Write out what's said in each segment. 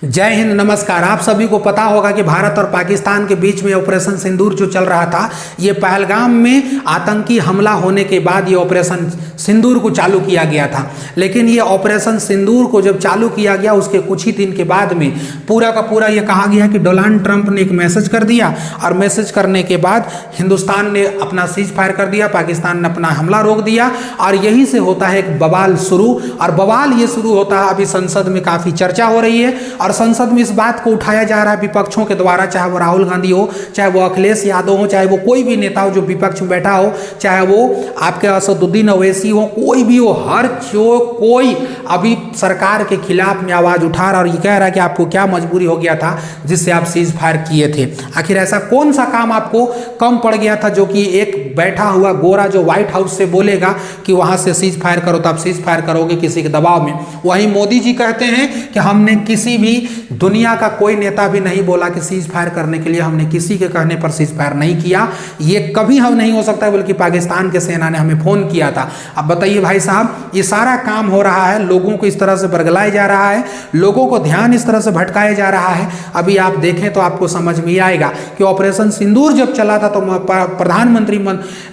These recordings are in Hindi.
जय हिंद, नमस्कार। आप सभी को पता होगा कि भारत और पाकिस्तान के बीच में ऑपरेशन सिंदूर जो चल रहा था, ये पहलगाम में आतंकी हमला होने के बाद ये ऑपरेशन सिंदूर को चालू किया गया था। लेकिन ये ऑपरेशन सिंदूर को जब चालू किया गया उसके कुछ ही दिन के बाद में पूरा का पूरा ये कहा गया कि डोनाल्ड ट्रंप ने एक मैसेज कर दिया और मैसेज करने के बाद हिंदुस्तान ने अपना सीज फायर कर दिया, पाकिस्तान ने अपना हमला रोक दिया और यहीं से होता है एक बवाल शुरू। और बवाल ये शुरू होता है, अभी संसद में काफ़ी चर्चा हो रही है और संसद में इस बात को उठाया जा रहा है विपक्षों के द्वारा, चाहे वो राहुल गांधी हो, चाहे वो अखिलेश यादव हो, चाहे वो कोई भी नेता हो जो विपक्ष में बैठा हो, चाहे वो आपके असदुद्दीन ओवैसी हो, कोई भी हो, हर कोई अभी सरकार के खिलाफ में आवाज उठा रहा और ये कह रहा है कि आपको क्या मजबूरी हो गया था जिससे आप सीज फायर किए थे। आखिर ऐसा कौन सा काम आपको कम पड़ गया था जो कि एक बैठा हुआ गोरा जो व्हाइट हाउस से बोलेगा कि वहां से सीज फायर करो तो आप सीज फायर करोगे किसी के दबाव में। वहीं मोदी जी कहते हैं कि हमने किसी भी दुनिया का कोई नेता भी नहीं बोला कि सीज फायर करने के लिए, हमने किसी के कहने पर सीज फायर नहीं किया। ये कभी हम नहीं हो सकता, बल्कि पाकिस्तान के सेना ने हमें फोन किया था। अब बताइए भाई साहब, ये सारा काम हो रहा है, लोगों को इस तरह से बरगलाया जा रहा है, लोगों को ध्यान इस तरह से भटकाया जा रहा है। अभी आप देखें तो आपको समझ में आएगा कि ऑपरेशन सिंदूर जब चला था तो प्रधानमंत्री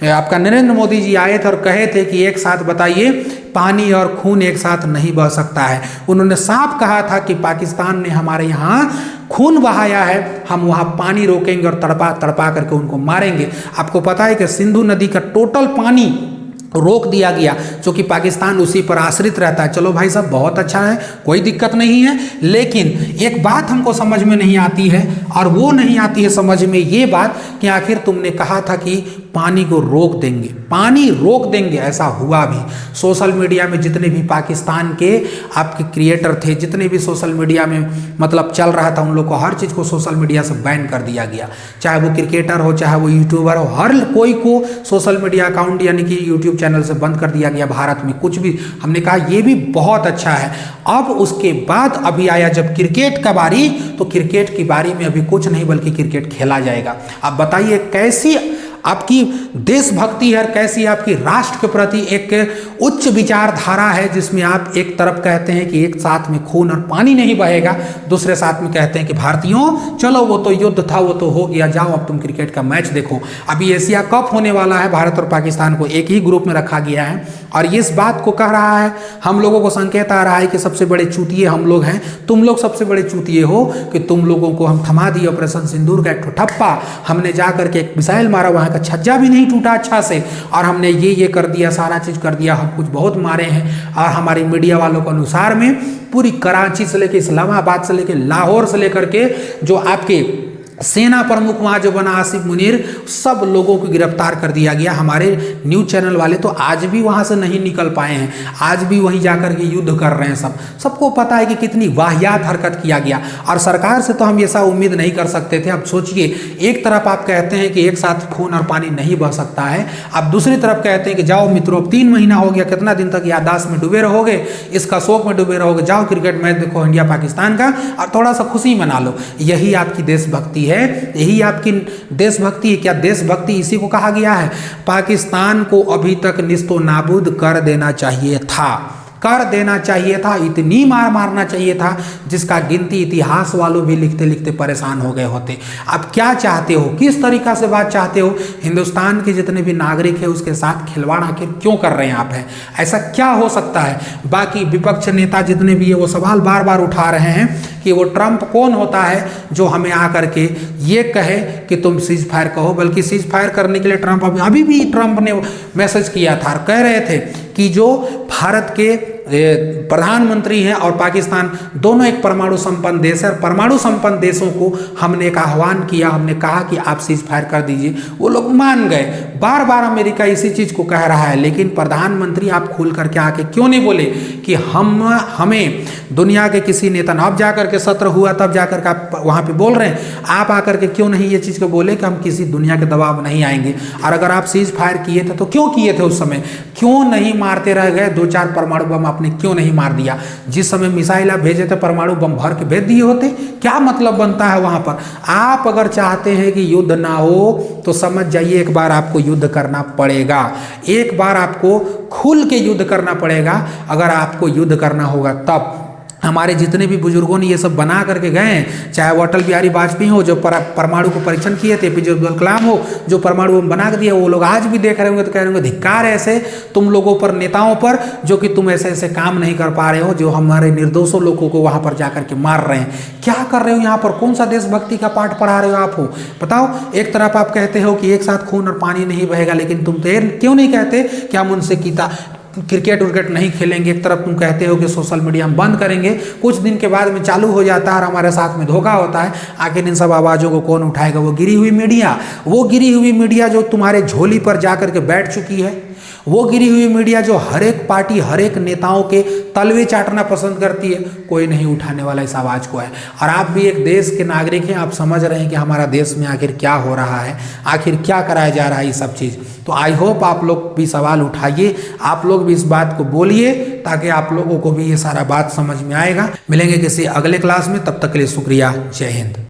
आपका नरेंद्र मोदी जी आए थे और कहे थे कि एक साथ बताइए पानी और खून एक साथ नहीं बह सकता है। उन्होंने साफ कहा था कि पाकिस्तान ने हमारे यहाँ खून बहाया है, हम वहाँ पानी रोकेंगे और तड़पा तड़पा करके उनको मारेंगे। आपको पता है कि सिंधु नदी का टोटल पानी रोक दिया गया, जो कि पाकिस्तान उसी पर आश्रित रहता है। चलो भाई साहब, बहुत अच्छा है, कोई दिक्कत नहीं है। लेकिन एक बात हमको समझ में नहीं आती है, और वो नहीं आती है समझ में ये बात कि आखिर तुमने कहा था कि पानी को रोक देंगे, पानी रोक देंगे, ऐसा हुआ भी। सोशल मीडिया में जितने भी पाकिस्तान के आपके क्रिएटर थे, जितने भी सोशल मीडिया में मतलब चल रहा था, उन लोग को हर चीज़ को सोशल मीडिया से बैन कर दिया गया। चाहे वो क्रिकेटर हो, चाहे वो यूट्यूबर हो, हर कोई को सोशल मीडिया अकाउंट यानी कि यूट्यूब चैनल से बंद कर दिया गया भारत में। कुछ भी हमने कहा ये भी बहुत अच्छा है। अब उसके बाद अभी आया जब क्रिकेट का बारी, तो क्रिकेट की बारी में अभी कुछ नहीं बल्कि क्रिकेट खेला जाएगा। अब बताइए कैसी आपकी देशभक्ति है, कैसी आपकी राष्ट्र के प्रति एक उच्च विचारधारा है, जिसमें आप एक तरफ कहते हैं कि एक साथ में खून और पानी नहीं बहेगा, दूसरे साथ में कहते हैं कि भारतीयों चलो वो तो युद्ध था, वो तो हो गया, जाओ अब तुम क्रिकेट का मैच देखो। अभी एशिया कप होने वाला है, भारत और पाकिस्तान को एक ही ग्रुप में रखा गया है और इस बात को कह रहा है, हम लोगों को संकेत आ रहा है कि सबसे बड़े चूतिए हम लोग हैं, तुम लोग सबसे बड़े चूतिए हो कि तुम लोगों को हम थमा दिए ऑपरेशन सिंदूर का एक ठप्पा। हमने जा करके एक मिसाइल मारा, वहाँ का छज्जा भी नहीं टूटा अच्छा से, और हमने ये कर दिया, सारा चीज़ कर दिया, हम कुछ बहुत मारे हैं। और हमारी मीडिया वालों के अनुसार में पूरी कराची से लेकर इस्लामाबाद से लेकर लाहौर से लेकर के जो आपके सेना प्रमुख वहाँ जो बना आसिफ मुनीर, सब लोगों को गिरफ्तार कर दिया गया। हमारे न्यूज़ चैनल वाले तो आज भी वहाँ से नहीं निकल पाए हैं, आज भी वहीं जाकर के युद्ध कर रहे हैं। सबको पता है कि कितनी वाहियात हरकत किया गया, और सरकार से तो हम ऐसा उम्मीद नहीं कर सकते थे। अब सोचिए, एक तरफ आप कहते हैं कि एक साथ खून और पानी नहीं बह सकता है, अब दूसरी तरफ कहते हैं कि जाओ मित्रों, 3 महीना हो गया, कितना दिन तक याददाश्त में डूबे रहोगे, इसका शोक में डूबे रहोगे, जाओ क्रिकेट मैच देखो इंडिया पाकिस्तान का और थोड़ा सा खुशी मना लो। यही आपकी देशभक्ति है, यही आपकी देशभक्ति है। क्या देशभक्ति इसी को कहा गया है? पाकिस्तान को अभी तक निस्तो नाबूद कर देना चाहिए था, कर देना चाहिए था, इतनी मार मारना चाहिए था जिसका गिनती इतिहास वालों भी लिखते लिखते परेशान हो गए होते। अब क्या चाहते हो, किस तरीका से बात चाहते हो? हिंदुस्तान के जितने भी नागरिक हैं उसके साथ खिलवाड़ आखिर क्यों कर रहे हैं आप? हैं ऐसा क्या हो सकता है? बाकी विपक्ष नेता जितने भी है वो सवाल बार बार उठा रहे हैं कि वो ट्रंप कौन होता है जो हमें आकर के ये कहे कि तुम सीज फायर कहो, बल्कि सीज फायर करने के लिए ट्रंप अभी भी ट्रंप ने मैसेज किया था और कह रहे थे कि जो भारत के प्रधानमंत्री हैं और पाकिस्तान दोनों एक परमाणु संपन्न देश है, परमाणु संपन्न देशों को हमने एक आह्वान किया, हमने कहा कि आप सीज फायर कर दीजिए, वो लोग मान गए। बार बार अमेरिका इसी चीज़ को कह रहा है, लेकिन प्रधानमंत्री आप खुल करके आके क्यों नहीं बोले कि हमें दुनिया के किसी नेता, अब जाकर के सत्र हुआ तब जाकर के आप वहाँ पे बोल रहे हैं, आप आकर के क्यों नहीं ये चीज़ को बोले कि हम किसी दुनिया के दबाव में नहीं आएंगे? और अगर आप सीज फायर किए थे तो क्यों किए थे उस समय, क्यों नहीं मारते रह गए? 2-4 परमाणु बम आपने क्यों नहीं मार दिया? जिस समय मिसाइल आप भेजे थे परमाणु बम भर के भेज दिए होते, क्या मतलब बनता है वहां पर? आप अगर चाहते हैं कि युद्ध ना हो तो समझ जाइए एक बार आपको युद्ध करना पड़ेगा, एक बार आपको खुल के युद्ध करना पड़ेगा। अगर आपको युद्ध करना होगा तब हमारे जितने भी बुजुर्गों ने ये सब बना करके गए हैं, चाहे वो अटल बिहारी वाजपेयी हो जो परमाणु को परीक्षण किए थे, एपीजे अब्दुल कलाम हो जो परमाणु बना के दिए, वो लोग आज भी देख रहे होंगे तो कह रहे होंगे धिक्कार है ऐसे तुम लोगों पर, नेताओं पर, जो कि तुम ऐसे ऐसे काम नहीं कर पा रहे हो, जो हमारे निर्दोषों लोगों को वहां पर जाकर के मार रहे हैं। क्या कर रहे हो यहाँ पर? कौन सा देशभक्ति का पाठ पढ़ा रहे हो आप? हो बताओ। एक तरफ आप कहते हो कि एक साथ खून और पानी नहीं बहेगा, लेकिन तुम तो क्यों नहीं कहते कि हम उनसे क्रिकेट उर्केट नहीं खेलेंगे? एक तरफ तुम कहते हो कि सोशल मीडिया हम बंद करेंगे, कुछ दिन के बाद में चालू हो जाता है और हमारे साथ में धोखा होता है। आखिर इन सब आवाज़ों को कौन उठाएगा? वो गिरी हुई मीडिया, वो गिरी हुई मीडिया जो तुम्हारे झोली पर जाकर के बैठ चुकी है, वो गिरी हुई मीडिया जो हर एक पार्टी हर एक नेताओं के तलवे चाटना पसंद करती है, कोई नहीं उठाने वाला इस आवाज़ को है। और आप भी एक देश के नागरिक हैं, आप समझ रहे हैं कि हमारा देश में आखिर क्या हो रहा है, आखिर क्या कराया जा रहा है, ये सब चीज़। तो आई होप आप लोग भी सवाल उठाइए, आप लोग भी इस बात को बोलिए, ताकि आप लोगों को भी ये सारा बात समझ में आएगा। मिलेंगे किसी अगले क्लास में, तब तक के लिए शुक्रिया, जय हिंद।